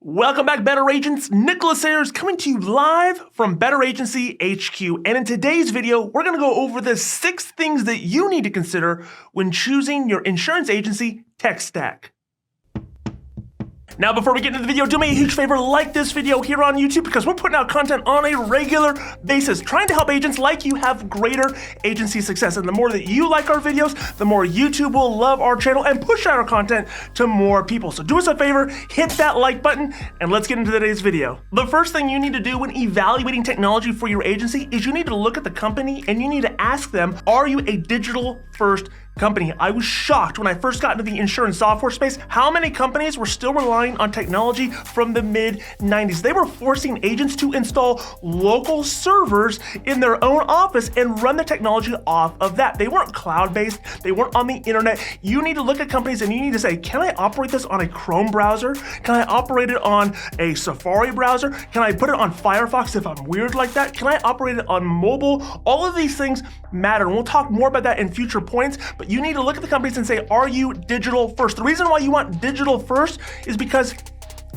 Welcome back, Better Agents. Nicholas Ayers coming to you live from Better Agency HQ. And in today's video, we're going to go over the 6 things that you need to consider when choosing your insurance agency tech stack. Now, before we get into the video, do me a huge favor, like this video here on YouTube because we're putting out content on a regular basis, trying to help agents like you have greater agency success. And the more that you like our videos, the more YouTube will love our channel and push out our content to more people. So do us a favor, hit that like button, and let's get into today's video. The first thing you need to do when evaluating technology for your agency is you need to look at the company and you need to ask them, are you a digital first company? I was shocked when I first got into the insurance software space how many companies were still relying on technology from the mid-90s. They were forcing agents to install local servers in their own office and run the technology off of that. They weren't cloud-based, they weren't on the internet. You need to look at companies and you need to say, can I operate this on a Chrome browser? Can I operate it on a Safari browser? Can I put it on Firefox if I'm weird like that? Can I operate it on mobile? All of these things matter, and we'll talk more about that in future points, but you need to look at the companies and say, are you digital first? The reason why you want digital first is because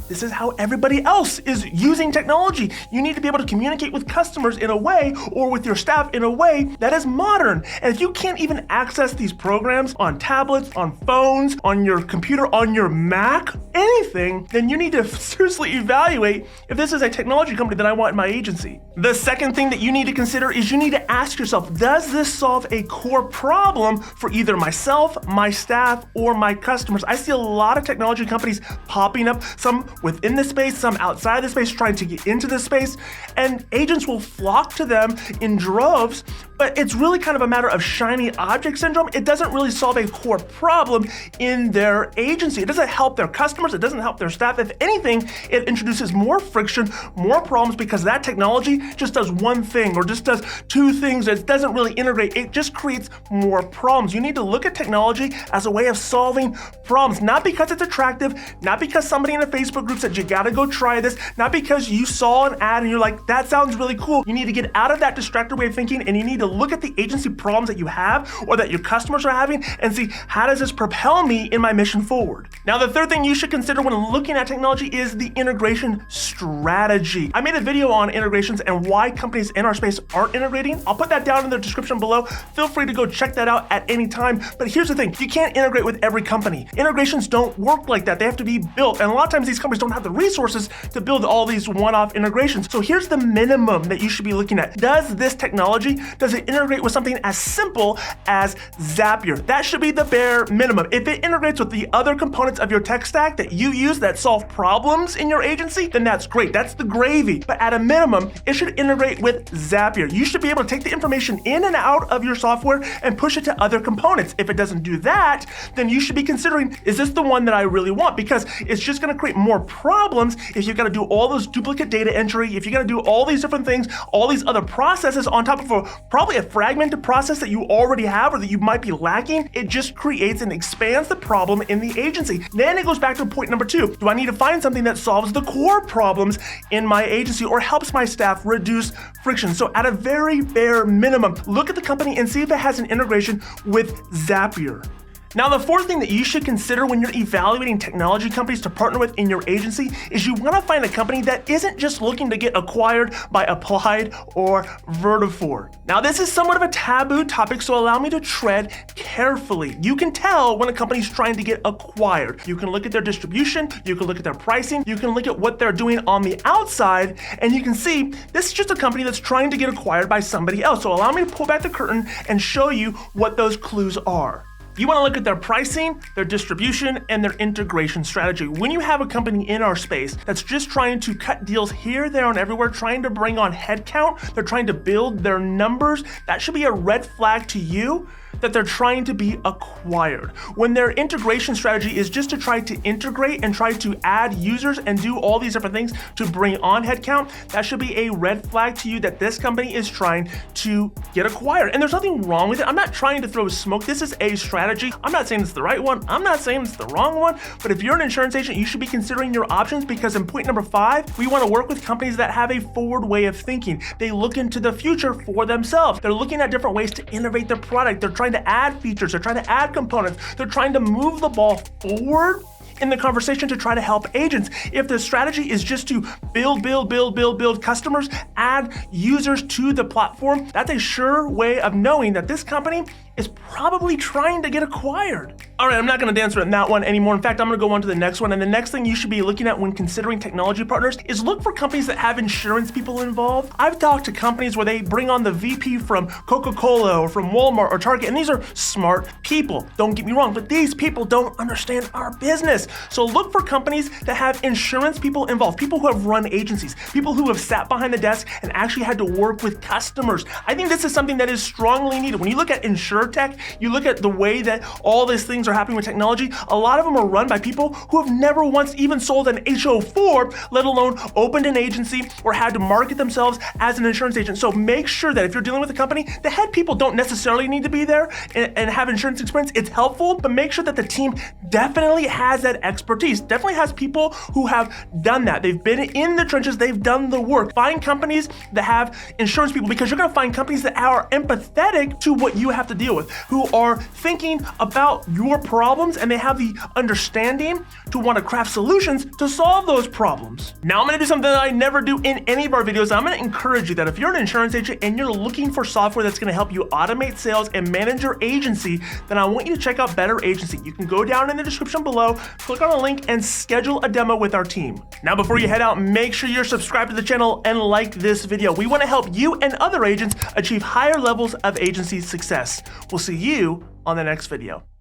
this is how everybody else is using technology. You need to be able to communicate with customers in a way, or with your staff in a way that is modern. And if you can't even access these programs on tablets, on phones, on your computer, on your Mac, anything, then you need to seriously evaluate if this is a technology company that I want in my agency. The second thing that you need to consider is you need to ask yourself, does this solve a core problem for either myself, my staff, or my customers? I see a lot of technology companies popping up, some within the space, some outside the space, trying to get into the space, and agents will flock to them in droves, but it's really kind of a matter of shiny object syndrome. It doesn't really solve a core problem in their agency. It doesn't help their customers, it doesn't help their staff. If anything, it introduces more friction, more problems, because that technology just does one thing or just does 2 things. It doesn't really integrate. It just creates more problems. You need to look at technology as a way of solving problems, not because it's attractive, not because somebody in a Facebook group said you gotta go try this, not because you saw an ad and you're like, that sounds really cool. You need to get out of that distracted way of thinking, and you need to look at the agency problems that you have or that your customers are having and see, how does this propel me in my mission forward? Now, the third thing you should consider when looking at technology is the integration strategy. I made a video on integrations and why companies in our space aren't integrating. I'll put that down in the description below. Feel free to go check that out at any time. But here's the thing, you can't integrate with every company. Integrations don't work like that. They have to be built. And a lot of times these companies don't have the resources to build all these one-off integrations. So here's the minimum that you should be looking at. Does this technology, does it integrate with something as simple as Zapier? That should be the bare minimum. If it integrates with the other components of your tech stack that you use that solve problems in your agency, then that's great. That's the gravy. But at a minimum, it should integrate with Zapier. You should be able to take the information in and out of your software and push it to other components. If it doesn't do that, then you should be considering, is this the one that I really want? Because it's just going to create more problems if you've got to do all those duplicate data entry, if you got to do all these different things, all these other processes on top of probably a fragmented process that you already have or that you might be lacking. It just creates and expands the problem in the agency. Then it goes back to point number 2. Do I need to find something that solves the core problems in my agency or helps my staff reduce friction? So at a very bare minimum, look at the company and see if it has an integration with Zapier. Now, the fourth thing that you should consider when you're evaluating technology companies to partner with in your agency is you want to find a company that isn't just looking to get acquired by Applied or Vertafore. Now, this is somewhat of a taboo topic, so allow me to tread carefully. You can tell when a company's trying to get acquired. You can look at their distribution, you can look at their pricing, you can look at what they're doing on the outside, and you can see this is just a company that's trying to get acquired by somebody else. So allow me to pull back the curtain and show you what those clues are. You want to look at their pricing, their distribution, and their integration strategy. When you have a company in our space that's just trying to cut deals here, there, and everywhere, trying to bring on headcount, they're trying to build their numbers, that should be a red flag to you that they're trying to be acquired. When their integration strategy is just to try to integrate and try to add users and do all these different things to bring on headcount, that should be a red flag to you that this company is trying to get acquired. And there's nothing wrong with it. I'm not trying to throw smoke. This is a strategy. I'm not saying it's the right one. I'm not saying it's the wrong one. But if you're an insurance agent, you should be considering your options, because in point number 5, we want to work with companies that have a forward way of thinking. They look into the future for themselves. They're looking at different ways to innovate their product. They're trying to add features. They're trying to add components. They're trying to move the ball forward in the conversation to try to help agents. If the strategy is just to build customers, add users to the platform, that's a sure way of knowing that this company is probably trying to get acquired. All right, I'm not gonna dance around that one anymore. In fact, I'm gonna go on to the next one. And the next thing you should be looking at when considering technology partners is look for companies that have insurance people involved. I've talked to companies where they bring on the VP from Coca-Cola or from Walmart or Target, and these are smart people. Don't get me wrong, but these people don't understand our business. So look for companies that have insurance people involved, people who have run agencies, people who have sat behind the desk and actually had to work with customers. I think this is something that is strongly needed. When you look at InsurTech, you look at the way that all these things are happening with technology, a lot of them are run by people who have never once even sold an HO4, let alone opened an agency or had to market themselves as an insurance agent. So make sure that if you're dealing with a company, the head people don't necessarily need to be there and have insurance experience. It's helpful, but make sure that the team definitely has that expertise, definitely has people who have done that. They've been in the trenches, they've done the work. Find companies that have insurance people, because you're gonna find companies that are empathetic to what you have to deal with, who are thinking about your problems, and they have the understanding to want to craft solutions to solve those problems. Now I'm gonna do something that I never do in any of our videos. I'm gonna encourage you that if you're an insurance agent and you're looking for software that's gonna help you automate sales and manage your agency, then I want you to check out Better Agency. You can go down in the description below, click on a link, and schedule a demo with our team. Now, before you head out, make sure you're subscribed to the channel and like this video. We want to help you and other agents achieve higher levels of agency success. We'll see you on the next video.